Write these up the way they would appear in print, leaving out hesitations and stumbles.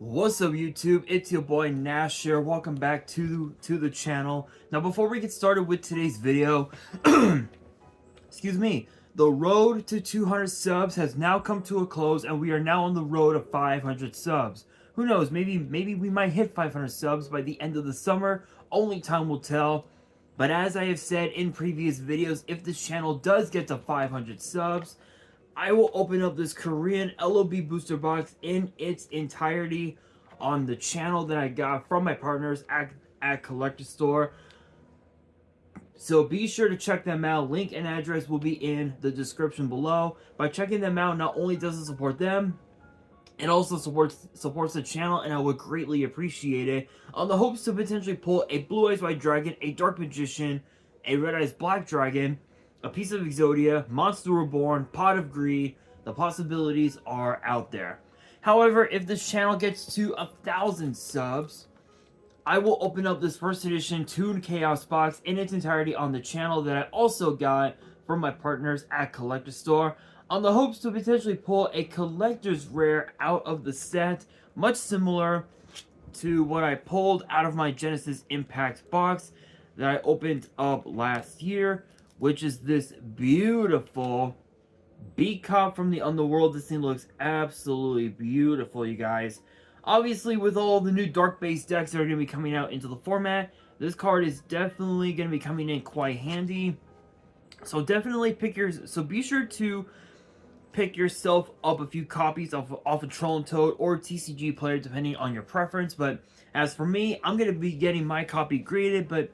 What's up YouTube? It's your boy Nash here. Welcome back to the channel. Now before we get started with today's video, excuse me, the road to 200 subs has now come to a close and we are now on the road to 500 subs. Who knows, maybe we might hit 500 subs by the end of the summer. Only time will tell. But as I have said in previous videos, if this channel does get to 500 subs, I will open up this Korean LOB booster box in its entirety on the channel that I got from my partners at Collector Store. So be sure to check them out. Link and address will be in the description below. By checking them out, not only does it support them, it also supports the channel, and I would greatly appreciate it. On the hopes to potentially pull a Blue Eyes White Dragon, a Dark Magician, a Red Eyes Black Dragon, a piece of Exodia, Monster Reborn, Pot of Greed. The possibilities are out there. However, if this channel gets to 1,000 subs, I will open up this first edition Toon Chaos box in its entirety on the channel that I also got from my partners at Collector Store, on the hopes to potentially pull a collector's rare out of the set, much similar to what I pulled out of my Genesis Impact box that I opened up last year, which is this beautiful Beat Cop from the Underworld. This thing looks absolutely beautiful, you guys. Obviously, with all the new dark-based decks that are going to be coming out into the format, this card is definitely going to be coming in quite handy. So definitely be sure to pick yourself up a few copies off of Troll and Toad or TCG Player, depending on your preference. But as for me, I'm going to be getting my copy graded, but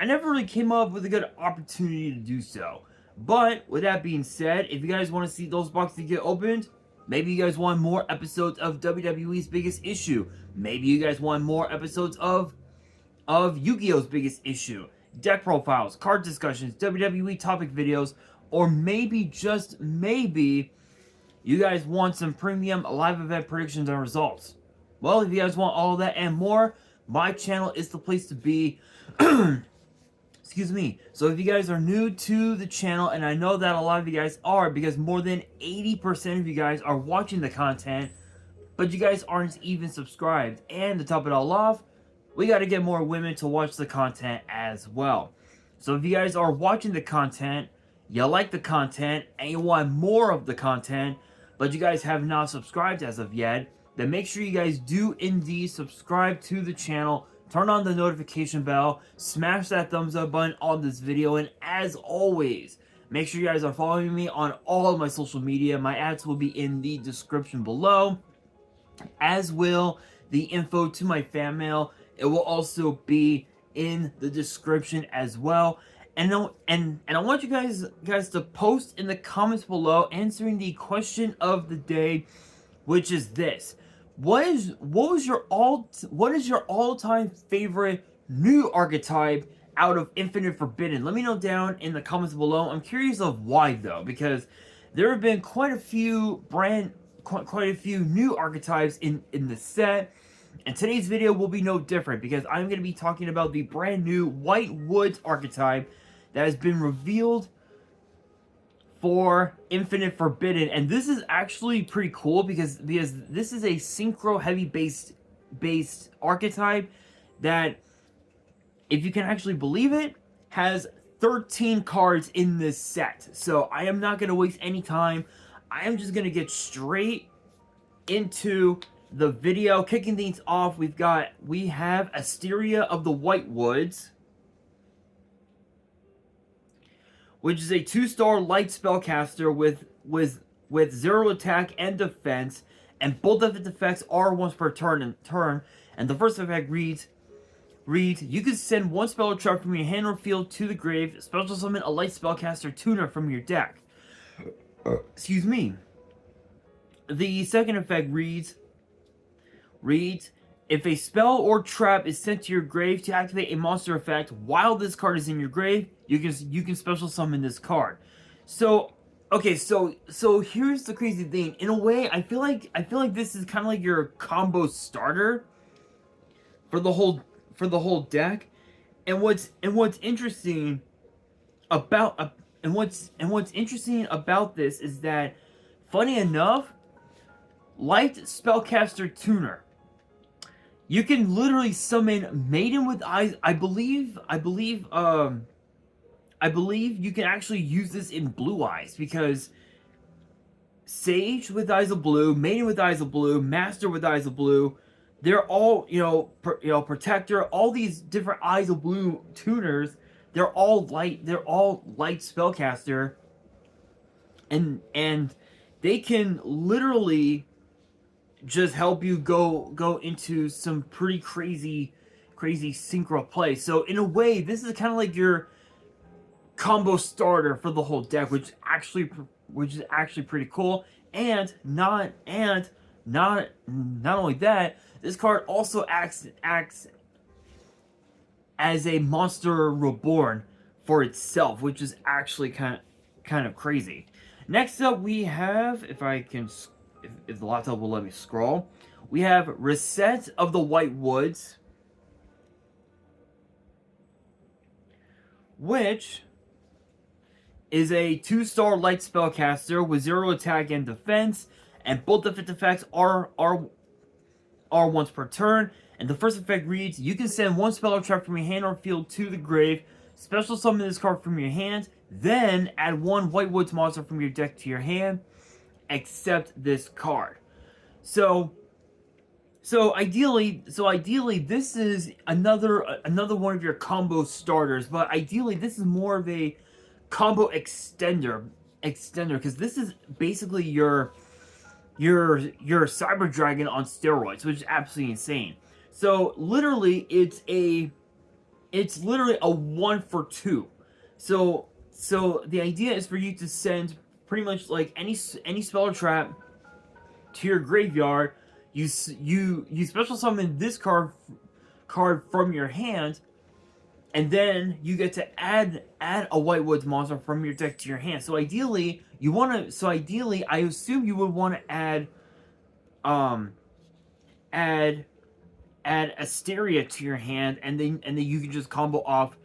I never really came up with a good opportunity to do so. But with that being said, if you guys want to see those boxes get opened, maybe you guys want more episodes of WWE's Biggest Issue, maybe you guys want more episodes of Yu-Gi-Oh's Biggest Issue, deck profiles, card discussions, WWE topic videos, or maybe, just maybe, you guys want some premium live event predictions and results. Well, if you guys want all of that and more, my channel is the place to be. Excuse me. So if you guys are new to the channel, and I know that a lot of you guys are, because more than 80% of you guys are watching the content, but you guys aren't even subscribed. And to top it all off, we got to get more women to watch the content as well. So if you guys are watching the content, you like the content, and you want more of the content, but you guys have not subscribed as of yet, then make sure you guys do indeed subscribe to the channel. Turn on the notification bell, smash that thumbs up button on this video, and as always, make sure you guys are following me on all of my social media. My ads will be in the description below, as will the info to my fan mail. It will also be in the description as well. And I want you guys to post in the comments below answering the question of the day, which is this. What is your all-time favorite new archetype out of Infinite Forbidden? Let me know down in the comments below. I'm curious of why though, because there have been quite a few new archetypes in the set, and today's video will be no different because I'm going to be talking about the brand new White Woods archetype that has been revealed for Infinite Forbidden. And this is actually pretty cool because this is a synchro heavy based archetype that, if you can actually believe it, has 13 cards in this set. So I am not going to waste any time. I am just going to get straight into the video. Kicking things off, we have Asteria of the White Woods, which is a 2-star light spellcaster with 0 attack and defense, and both of its effects are once per turn. And the first effect reads, you can send 1 spell or trap from your hand or field to the grave, special summon a light spellcaster tuner from your deck. Excuse me. The second effect reads, if a spell or trap is sent to your grave to activate a monster effect while this card is in your grave, you can special summon this card. So, okay, so here's the crazy thing. In a way, I feel like this is kind of like your combo starter for the whole deck. And what's interesting about this is that, funny enough, Light Spellcaster Tuner you can literally summon Maiden with Eyes. I believe you can actually use this in Blue Eyes, because Sage with Eyes of Blue, Maiden with Eyes of Blue, Master with Eyes of Blue, they're all, Protector, all these different Eyes of Blue tuners, they're all light spellcaster, and they can literally just help you go into some pretty crazy synchro play. So in a way, this is kind of like your combo starter for the whole deck, which is actually pretty cool. And not only that, this card also acts as a monster reborn for itself, which is actually kind of crazy. Next up, we have, if the laptop will let me scroll, we have Reset of the White Woods, which is a 2-star light spellcaster with 0 attack and defense, and both of its effects are once per turn. And the first effect reads: you can send 1 spell or trap from your hand or field to the grave, special summon this card from your hand, then add 1 White Woods monster from your deck to your hand, except this card. So ideally, this is another one of your combo starters, but ideally this is more of a combo extender, because this is basically your Cyber Dragon on steroids, which is absolutely insane. So literally, it's literally a 1 for 2. So the idea is for you to send pretty much like any spell or trap to your graveyard. You special summon this card from your hand, and then you get to add a White Woods monster from your deck to your hand. So ideally, I assume you would want to add Asteria to your hand, and then you can just combo off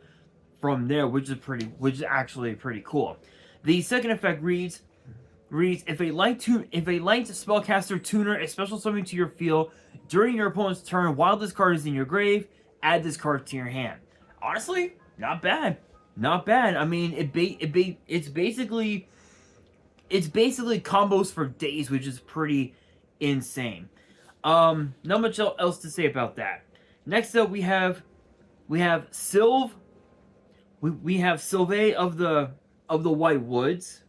from there, which is actually pretty cool. The second effect reads: if a light spellcaster tuner is special summoning to your field during your opponent's turn while this card is in your grave, add this card to your hand. Honestly, not bad. I mean, it's basically combos for days, which is pretty insane. Not much else to say about that. Next up, we have Sylve. We have Sylve of the White Woods,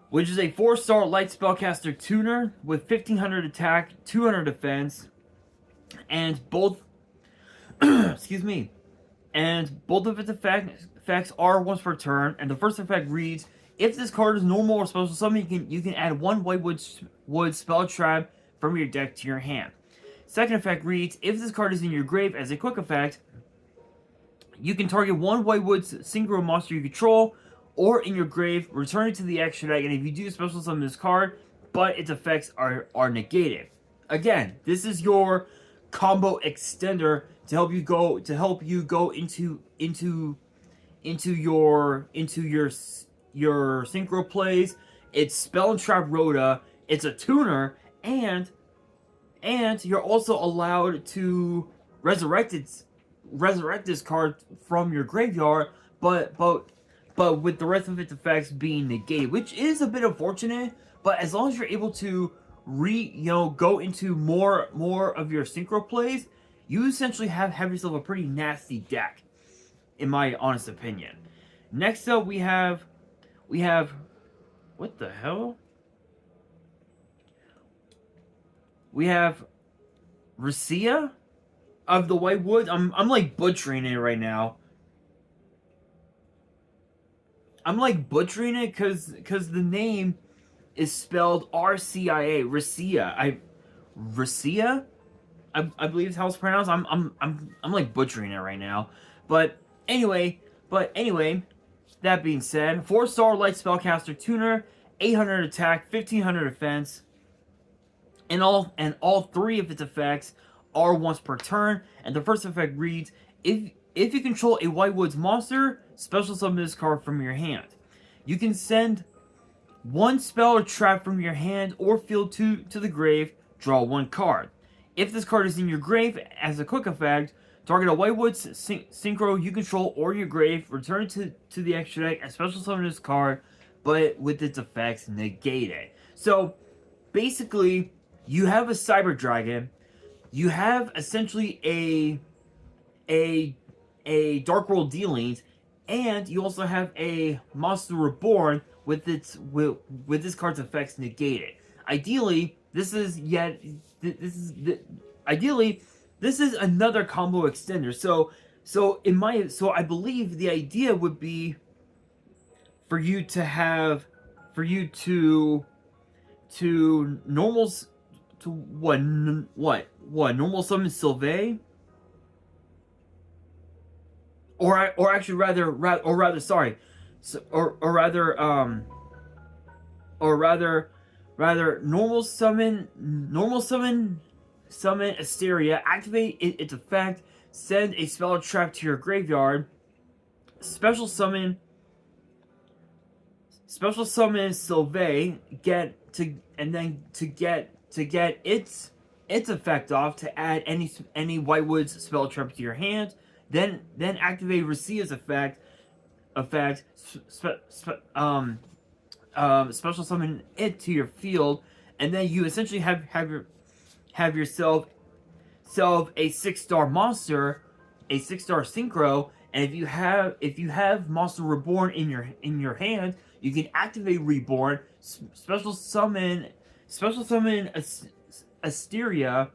which is a 4-star light spellcaster tuner with 1500 attack, 200 defense, and both and both of its effects are once per turn. And the first effect reads: if this card is normal or special summon, you can add 1 White Wood spell trap from your deck to your hand. Second effect reads: if this card is in your grave as a quick effect, you can target 1 White Wood synchro monster you control or in your grave, return it to the extra deck, and if you do, special summon this card, but its effects are negated. Again, this is your combo extender to help you go into your synchro plays. It's Spell and Trap Rhoda. It's a tuner, and you're also allowed to resurrect this card from your graveyard, but with the rest of its effects being negated, which is a bit unfortunate. But as long as you're able to go into more of your synchro plays, you essentially have yourself a pretty nasty deck, in my honest opinion. Next up, we have what the hell? We have Racia of the White Woods. I'm like butchering it right now. I'm like butchering it because the name is spelled RCIA. Racia. I believe is how it's pronounced. I'm like butchering it right now. But anyway, that being said, 4-star light spellcaster tuner, 800 attack, 1500 defense, and all 3 of its effects are once per turn. And the first effect reads: if you control a White Woods monster, special summon this card from your hand. You can send 1 spell or trap from your hand or field to the grave, draw 1 card. If this card is in your grave as a quick effect, target a Whitewood's synchro you control or your grave, return to the extra deck and special summon this card, but with its effects negated. So basically, you have a Cyber Dragon, you have essentially a Dark World Dealings, and you also have a Monster Reborn with this card's effects negated. Ideally, this is another combo extender. So I believe the idea would be for you to normal summon Sylvain, or actually rather normal summon Asteria, activate its effect, send a spell trap to your graveyard, special summon Sylvain, get its effect off to add any Whitewood's spell trap to your hand, then activate Racia's effect, special summon it to your field, and then you essentially have yourself a 6-star monster, a 6-star synchro. And if you have Monster Reborn in your hand, you can activate Reborn, special summon Asteria,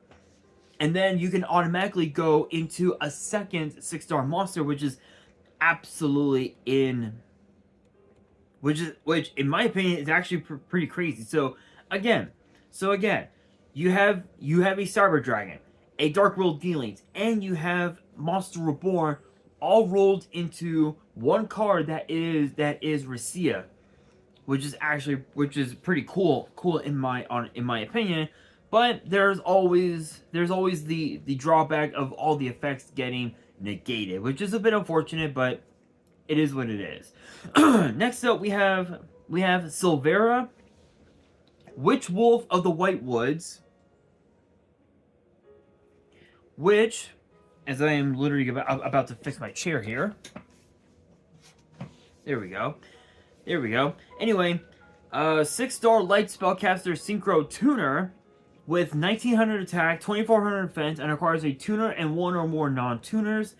and then you can automatically go into a second 6-star monster, which in my opinion is actually pretty crazy. So again, you have a Cyber Dragon, a Dark World Dealings, and you have Monster Reborn, all rolled into one card that is Racia, which is pretty cool in my opinion. But there's always the drawback of all the effects getting negated, which is a bit unfortunate, but it is what it is. Next up, we have Silvera, Witch Wolf of the Whitewoods, which, as I am literally about to fix my chair here. There we go. Anyway, 6-star light spellcaster synchro tuner with 1900 attack, 2400 defense, and requires a tuner and one or more non-tuners.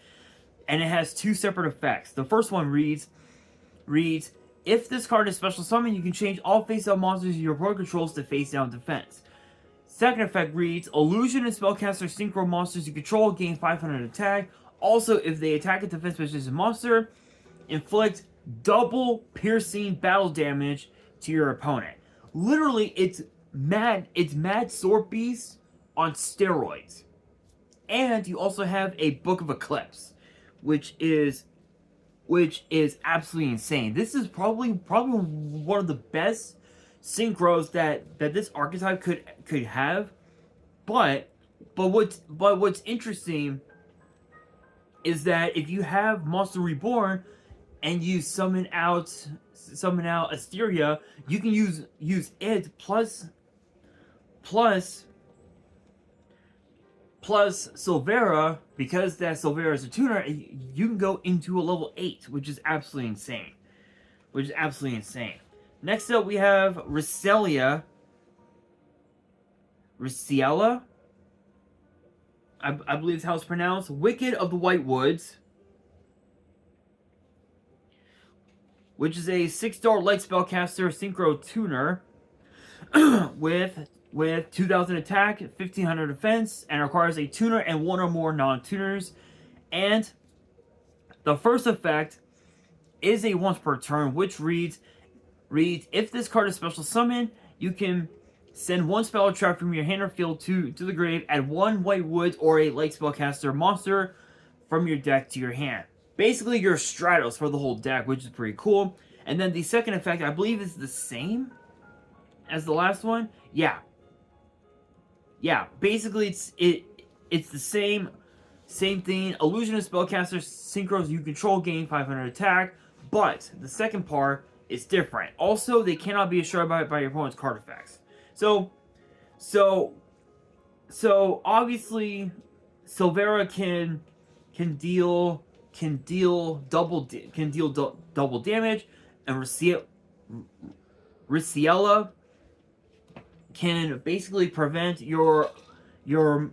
And it has 2 separate effects. The first one reads, if this card is special summon, you can change all face-up monsters your opponent controls to face-down defense. Second effect reads, illusion and spellcaster synchro monsters you control gain 500 attack. Also, if they attack a defense specialist monster, inflict double piercing battle damage to your opponent. Literally, it's mad Sword Beast on steroids. And you also have a Book of Eclipse, which is absolutely insane. This is probably one of the best synchros that this archetype could have. But what's interesting is that if you have Monster Reborn and you summon out Asteria, you can use it plus Silvera, because that Silvera is a tuner. You can go into a level 8, which is absolutely insane. Next up, we have Raciela. I believe is how it's pronounced. Wicked of the Whitewoods, which is a 6-star light spellcaster synchro tuner with 2000 attack, 1500 defense, and requires a tuner and one or more non-tuners. And the first effect is a once per turn, which reads, if this card is special summon, you can send one spell trap from your hand or field to the grave, add one Whitewood or a light spellcaster monster from your deck to your hand. Basically, your Stratos for the whole deck, which is pretty cool. And then the second effect, I believe, is the same as the last one. Yeah, basically it's the same thing. Illusionist spellcaster synchros you control gain 500 attack, but the second part is different. Also, they cannot be destroyed by your opponent's card effects. So So obviously, Silvera can deal double damage, and Riciella can basically prevent your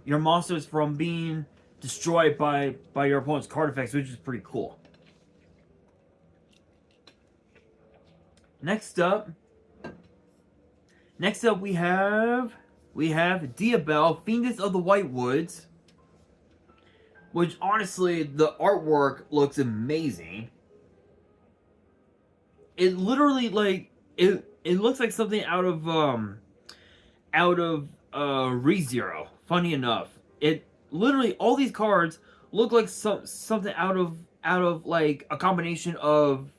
monsters from being destroyed by your opponent's card effects, which is pretty cool. Next up we have Diabel, Fiendess of the White Woods, which honestly the artwork looks amazing. It literally it looks like something out of ReZero. Funny enough, it literally, all these cards look like something out of like a combination of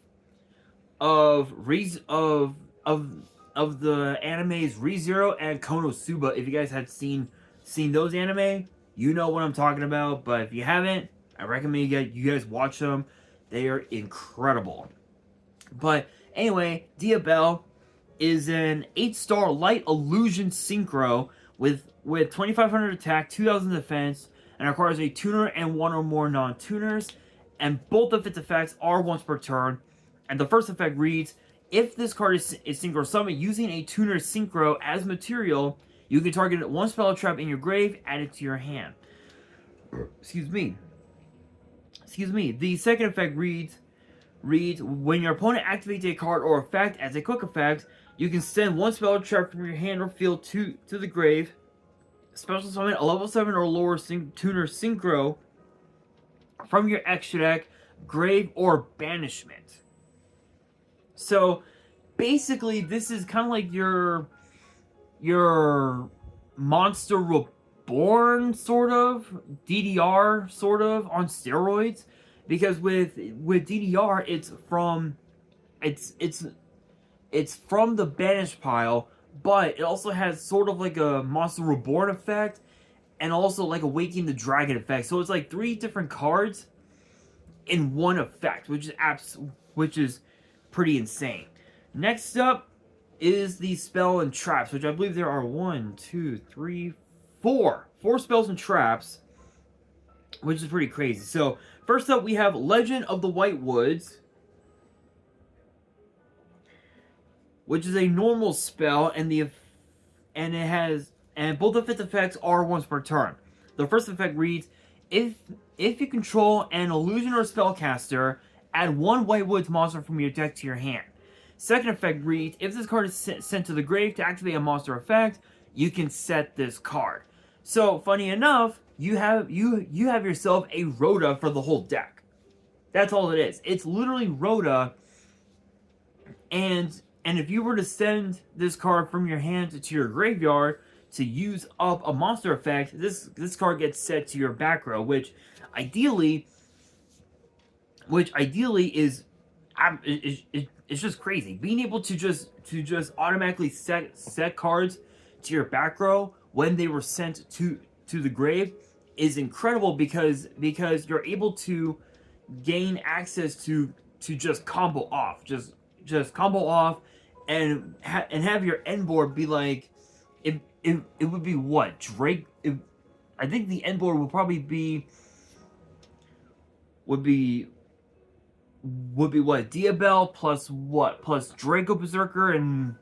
the animes ReZero and Konosuba. If you guys had seen those anime, you know what I'm talking about. But if you haven't, I recommend you guys watch them. They are incredible. But anyway, Diabel is an 8-star light illusion synchro with 2500 attack, 2000 defense, and requires a tuner and one or more non-tuners. And both of its effects are once per turn. And the first effect reads: if this card is synchro summoned using a tuner synchro as material, you can target one spell trap in your grave, add it to your hand. Excuse me. The second effect reads: when your opponent activates a card or effect as a quick effect, you can send one spell trap from your hand or field to the grave. Special summon a level 7 or lower tuner synchro from your extra deck, grave, or banishment. So basically, this is kind of like your Monster Reborn sort of, DDR sort of on steroids, because with DDR it's from the banished pile, but it also has sort of like a Monster Reborn effect and also like Awakening the Dragon effect. So it's like 3 different cards in one effect, which is pretty insane. Next up is the spell and traps, which I believe there are 4 spells and traps, which is pretty crazy. So first up we have Legend of the White Woods, which is a normal spell, and both of its effects are once per turn. The first effect reads: if you control an illusion or spellcaster, add 1 White Woods monster from your deck to your hand. Second effect reads: if this card is sent to the grave to activate a monster effect, you can set this card. So funny enough, you have yourself a Rhoda for the whole deck. That's all it is. It's literally Rhoda, and if you were to send this card from your hand to your graveyard to use up a monster effect, this card gets set to your back row, which ideally is it's just crazy. Being able to just automatically set cards to your back row when they were sent to the grave is incredible, because you're able to gain access to just combo off, just combo off, and have your end board be like, it would be what, Drake. I think the end board will probably would be what, Diabel plus Draco Berserker and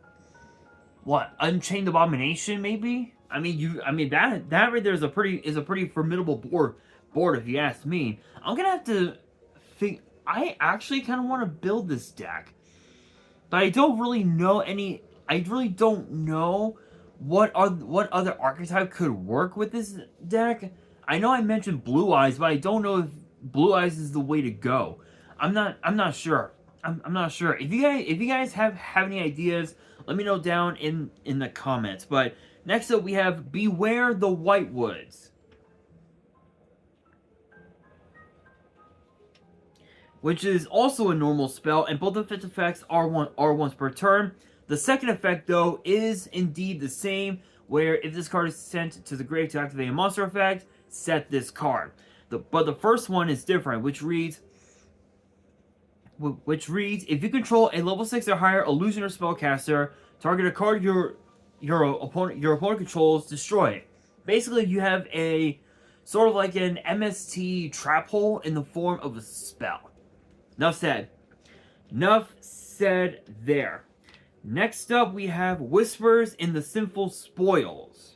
what, Unchained Abomination maybe. I mean that right there is a pretty formidable board if you ask me. I'm gonna have to think. I actually kind of want to build this deck, but I don't really know any. I really don't know what other archetype could work with this deck. I know I mentioned Blue Eyes, but I don't know if Blue Eyes is the way to go. I'm not sure. I'm not sure. If you guys have any ideas, let me know down in the comments. But next up we have Beware the White Woods, which is also a normal spell, and both of its effects are once per turn. The second effect, though, is indeed the same, where if this card is sent to the grave to activate a monster effect, set this card. But the first one is different, which reads: if you control a level 6 or higher illusion or spellcaster, target a card your opponent controls, destroy it. Basically, you have a sort of like an MST trap hole in the form of a spell. Enough said. Enough said there. Next up, we have Whispers in the Sinful Spoils.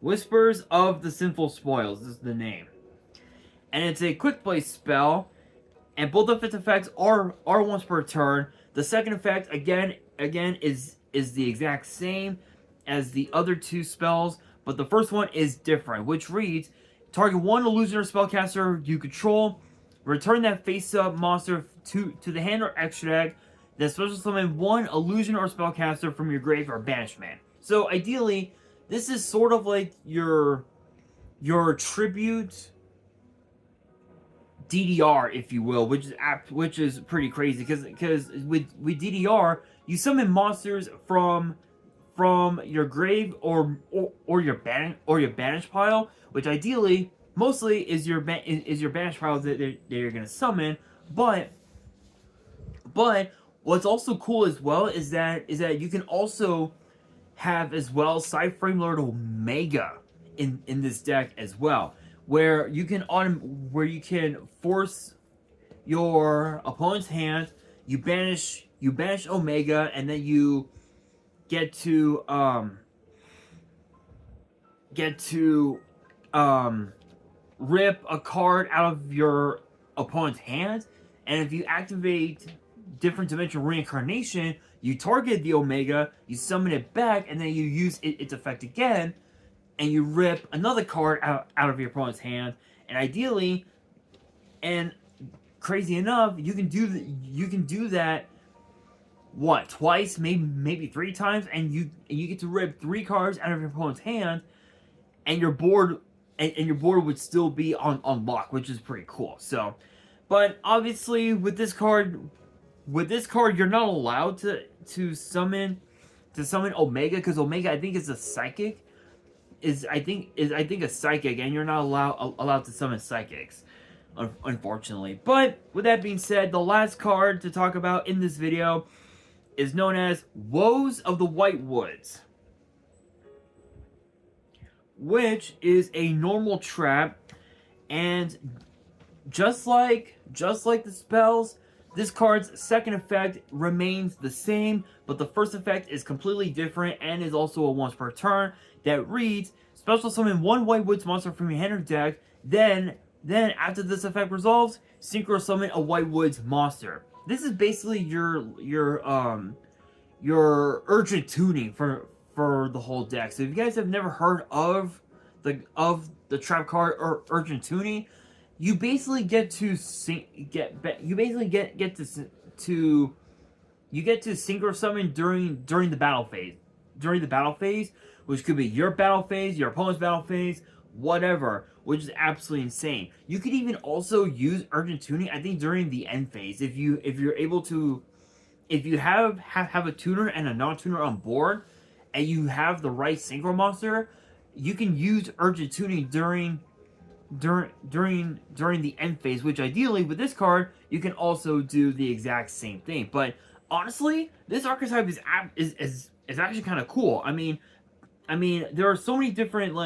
Whispers of the Sinful Spoils is the name. And it's a quick play spell, and both of its effects are once per turn. The second effect, again is the exact same as the other two spells, but the first one is different, which reads, target one illusion or spellcaster you control, return that face-up monster to the hand or extra deck, then special summon one illusion or spellcaster from your grave or banishment. So ideally, this is sort of like your tribute DDR, if you will, which is pretty crazy because with DDR you summon monsters from your grave or your banish pile, which ideally mostly is your banish pile that you're gonna summon. But what's also cool as well is that you can also have as well Cyframe Lord Omega in this deck as well, where you can force your opponent's hand, you banish Omega, and then you get to rip a card out of your opponent's hand, and if you activate Different Dimension Reincarnation, you target the Omega, you summon it back, and then you use its effect again, and you rip another card out of your opponent's hand. And ideally, and crazy enough, you can do that what, twice, maybe 3 times, and you get to rip 3 cards out of your opponent's hand, and your board would still be on lock, which is pretty cool. So, but obviously with this card you're not allowed to summon Omega, because Omega, I think, is a psychic. I think a psychic, and you're not allowed to summon psychics, unfortunately. But with that being said, the last card to talk about in this video is known as Woes of the White Woods, which is a normal trap, and just like the spells, this card's second effect remains the same, but the first effect is completely different and is also a once per turn that reads, special summon one White Woods monster from your hand or deck, then after this effect resolves, synchro summon a White Woods monster. This is basically your urgent tuning for the whole deck. So if you guys have never heard of the trap card or urgent tuning, you basically get to synchro summon during the battle phase. During the battle phase, which could be your battle phase, your opponent's battle phase, whatever, which is absolutely insane. You could even also use urgent tuning, I think, during the end phase. If you're able to, if you have a tuner and a non-tuner on board, and you have the right synchro monster, you can use urgent tuning during the end phase, which ideally with this card you can also do the exact same thing. But honestly, this archetype is actually kind of cool. I mean there are so many different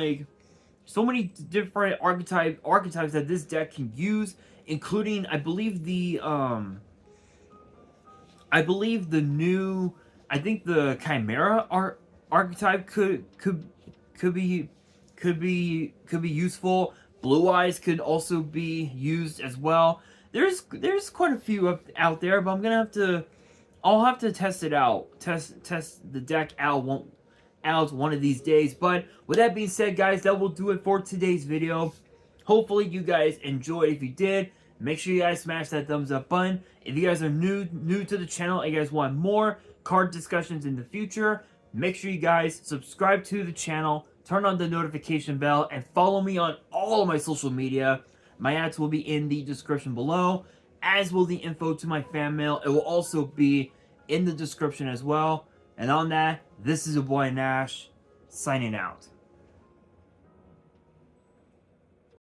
archetypes that this deck can use, including I believe the Chimera archetype could be useful. Blue Eyes could also be used as well. There's quite a few out there, but I'll have to test it out. Test the deck out one of these days. But with that being said, guys, that will do it for today's video. Hopefully you guys enjoyed. If you did, make sure you guys smash that thumbs up button. If you guys are new to the channel and you guys want more card discussions in the future, make sure you guys subscribe to the channel, turn on the notification bell, and follow me on all of my social media. My ads will be in the description below, as will the info to my fan mail. It will also be in the description as well. And on that, this is your boy Nash, signing out.